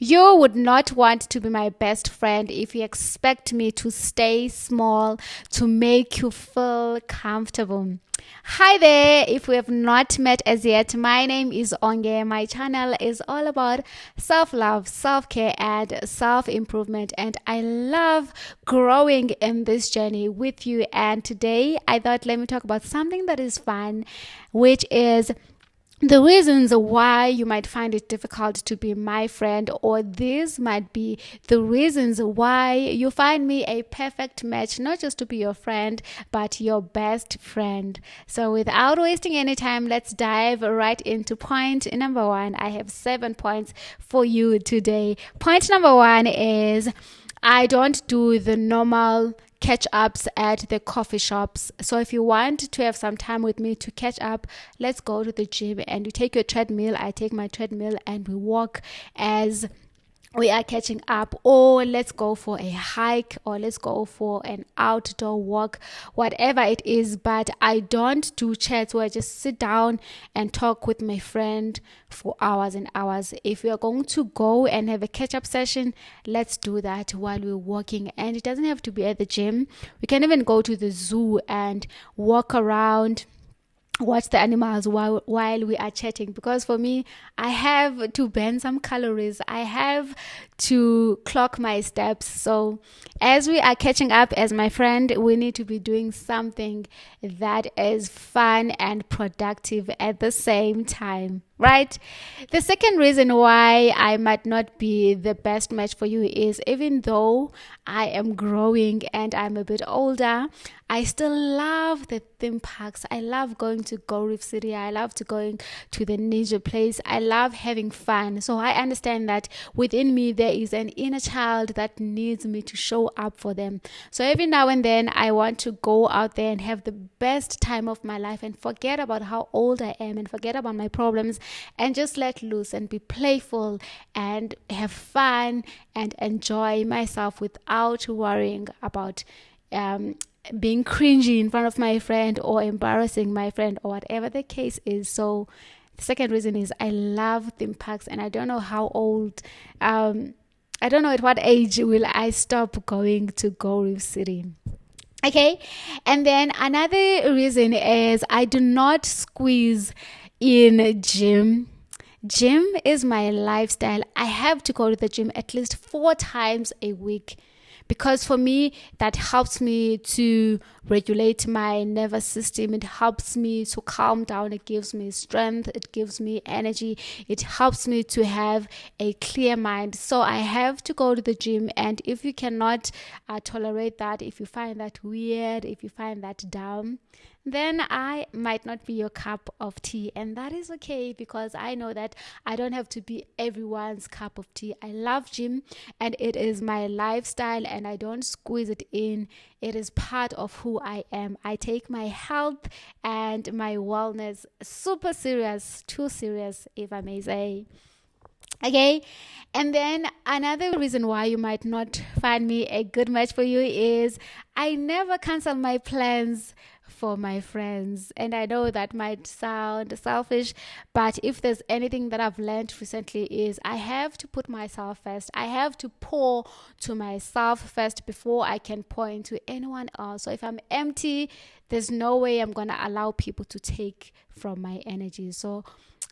You would not want to be my best friend if you expect me to stay small to make you feel comfortable. Hi there, if we have not met as yet, my name is Onge. My channel is all about self-love, self-care and self-improvement, and I love growing in this journey with you. And today I thought, let me talk about something that is fun, which is the reasons why you might find it difficult to be my friend, or these might be the reasons why you find me a perfect match, not just to be your friend, but your best friend. So without wasting any time, let's dive right into point number one. I have 7 points for you today. Point number one is I don't do the normal catch ups at the coffee shops. So if you want to have some time with me to catch up, let's go to the gym and you take your treadmill, I take my treadmill, and we walk as we are catching up, or let's go for a hike, or let's go for an outdoor walk, whatever it is. But I don't do chats where I just sit down and talk with my friend for hours and hours. If we are going to go and have a catch-up session, let's do that while we're walking. And it doesn't have to be at the gym. We can even go to the zoo and walk around, watch the animals while we are chatting, because for me, I have to burn some calories, I have to clock my steps. So as we are catching up as my friend, we need to be doing something that is fun and productive at the same time, right? The second reason why I might not be the best match for you is, even though I am growing and I'm a bit older, I still love the theme parks. I love going to Go Reef City. I love to going to the nature place. I love having fun. So I understand that within me there is an inner child that needs me to show up for them. So every now and then I want to go out there and have the best time of my life and forget about how old I am and forget about my problems and just let loose and be playful and have fun and enjoy myself without worrying about being cringy in front of my friend or embarrassing my friend or whatever the case is. So the second reason is I love theme parks, and I don't know how old, I don't know at what age will I stop going to Go Reef City. Okay. And then another reason is I do not squeeze in gym. Gym is my lifestyle. I have to go to the gym at least 4 times a week, because for me that helps me to regulate my nervous system. It helps me to calm down. It gives me strength. It gives me energy. It helps me to have a clear mind. So I have to go to the gym. And if you cannot tolerate that, if you find that weird, if you find that dumb, then I might not be your cup of tea. And that is okay, because I know that I don't have to be everyone's cup of tea. I love gym and it is my lifestyle, and I don't squeeze it in. It is part of who I am. I take my health and my wellness super serious, too serious, if I may say. Okay. And then another reason why you might not find me a good match for you is I never cancel my plans for my friends. And I know that might sound selfish, but if there's anything that I've learned recently is I have to put myself first. I have to pour to myself first before I can pour into anyone else. So if I'm empty, there's no way I'm going to allow people to take from my energy. So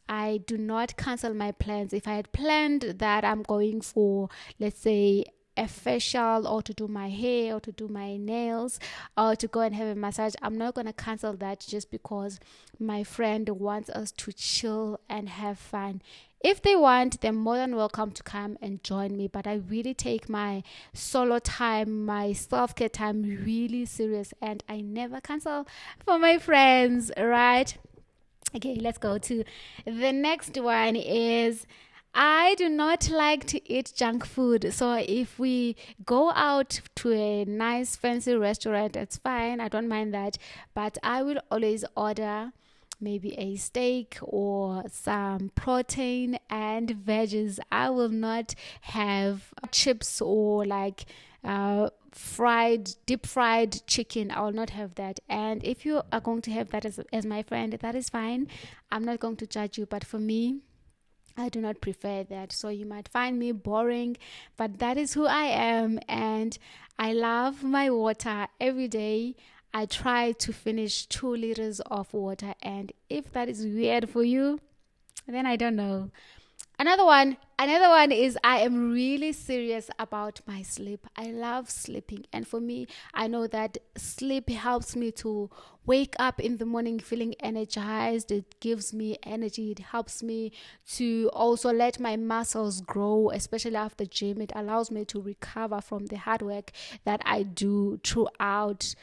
I do not cancel my plans. If I had planned that I'm going for, let's say, a facial, or to do my hair, or to do my nails, or to go and have a massage, I'm not going to cancel that just because my friend wants us to chill and have fun. If they want, they're more than welcome to come and join me. But I really take my solo time, my self-care time really serious, and I never cancel for my friends, right? Okay, let's go to the next one is I do not like to eat junk food. So if we go out to a nice fancy restaurant, it's fine. I don't mind that. But I will always order maybe a steak or some protein and veggies. I will not have chips or like deep fried chicken. I will not have that. And if you are going to have that as my friend, that is fine. I'm not going to judge you. But for me, I do not prefer that. So you might find me boring, but that is who I am. And I love my water every day. I try to finish 2 liters of water. And if that is weird for you, then I don't know. Another one is I am really serious about my sleep. I love sleeping, and for me, I know that sleep helps me to wake up in the morning feeling energized. It gives me energy. It helps me to also let my muscles grow, especially after gym. It allows me to recover from the hard work that I do throughout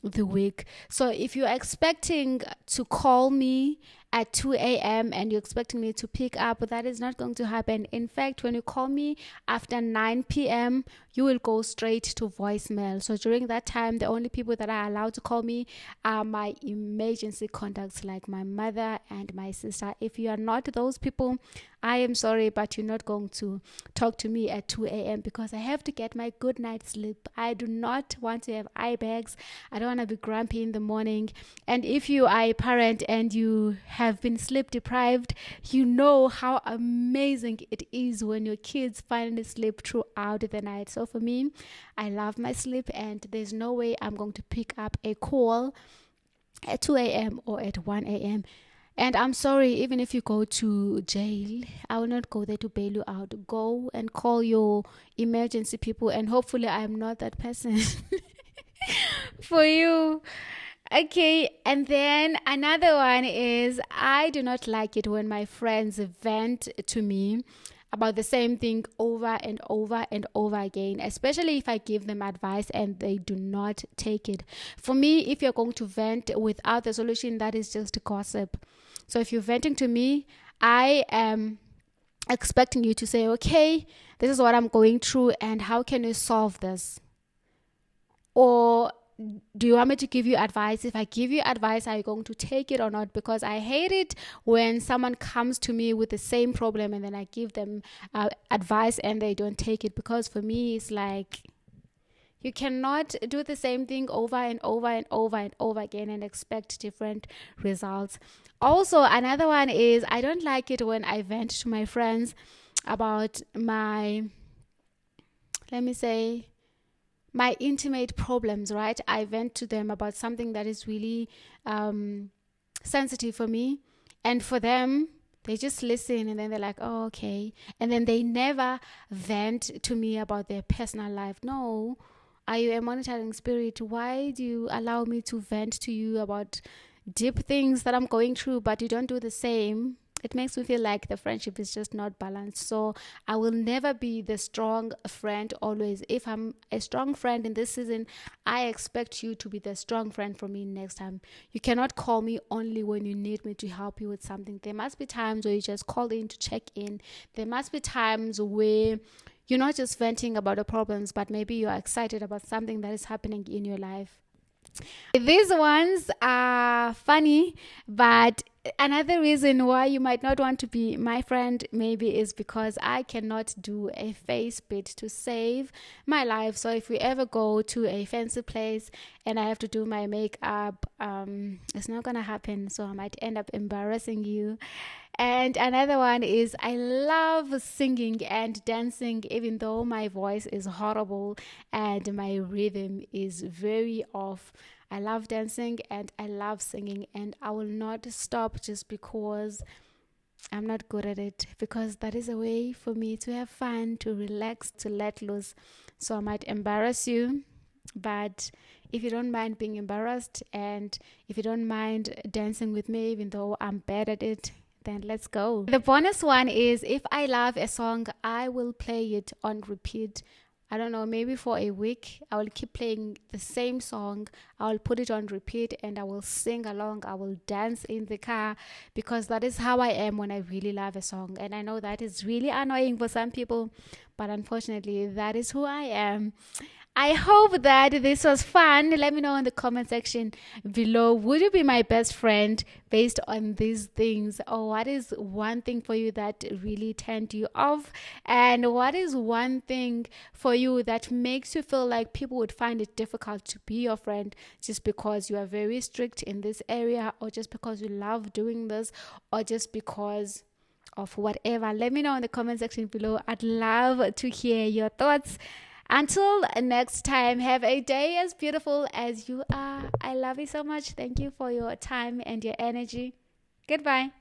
the week. So if you're expecting to call me at 2 a.m. and you're expecting me to pick up, that is not going to happen. In fact, when you call me after 9 p.m., you will go straight to voicemail. So during that time, the only people that are allowed to call me are my emergency contacts, like my mother and my sister. If you are not those people, I am sorry, but you're not going to talk to me at 2 a.m. because I have to get my good night's sleep. I do not want to have eye bags. I don't want to be grumpy in the morning. And if you are a parent and you have been sleep deprived, you know how amazing it is when your kids finally sleep throughout the night. So for me, I love my sleep, and there's no way I'm going to pick up a call at 2 a.m. or at 1 a.m. And I'm sorry, even if you go to jail, I will not go there to bail you out. Go and call your emergency people, and hopefully I'm not that person for you. Okay, and then another one is I do not like it when my friends vent to me about the same thing over and over and over again, especially if I give them advice and they do not take it. For me, if you're going to vent without a solution, that is just gossip. So if you're venting to me, I am expecting you to say, okay, this is what I'm going through, and how can you solve this? Or do you want me to give you advice? If I give you advice, are you going to take it or not? Because I hate it when someone comes to me with the same problem and then I give them advice and they don't take it. Because for me, it's like you cannot do the same thing over and over and over and over again and expect different results. Also, another one is I don't like it when I vent to my friends about my intimate problems, right? I vent to them about something that is really sensitive for me. And for them, they just listen and then they're like, oh, okay. And then they never vent to me about their personal life. No. Are you a monitoring spirit? Why do you allow me to vent to you about deep things that I'm going through, but you don't do the same? It makes me feel like the friendship is just not balanced. So I will never be the strong friend always. If I'm a strong friend in this season, I expect you to be the strong friend for me next time. You cannot call me only when you need me to help you with something. There must be times where you just call in to check in. There must be times where you're not just venting about the problems, but maybe you're excited about something that is happening in your life. These ones are funny, but another reason why you might not want to be my friend maybe is because I cannot do a face bit to save my life. So if we ever go to a fancy place and I have to do my makeup, it's not gonna happen. So I might end up embarrassing you. And another one is I love singing and dancing, even though my voice is horrible and my rhythm is very off. I love dancing and I love singing, and I will not stop just because I'm not good at it, because that is a way for me to have fun, to relax, to let loose. So I might embarrass you, but if you don't mind being embarrassed and if you don't mind dancing with me, even though I'm bad at it, then let's go. The bonus one is if I love a song, I will play it on repeat. I don't know, maybe for a week. I will keep playing the same song. I will put it on repeat and I will sing along. I will dance in the car, because that is how I am when I really love a song. And I know that is really annoying for some people, but unfortunately, that is who I am. I hope that this was fun. Let me know in the comment section below. Would you be my best friend based on these things? Or what is one thing for you that really turned you off? And what is one thing for you that makes you feel like people would find it difficult to be your friend just because you are very strict in this area, or just because you love doing this, or just because of whatever. Let me know in the comment section below. I'd love to hear your thoughts. Until next time, have a day as beautiful as you are. I love you so much. Thank you for your time and your energy. Goodbye.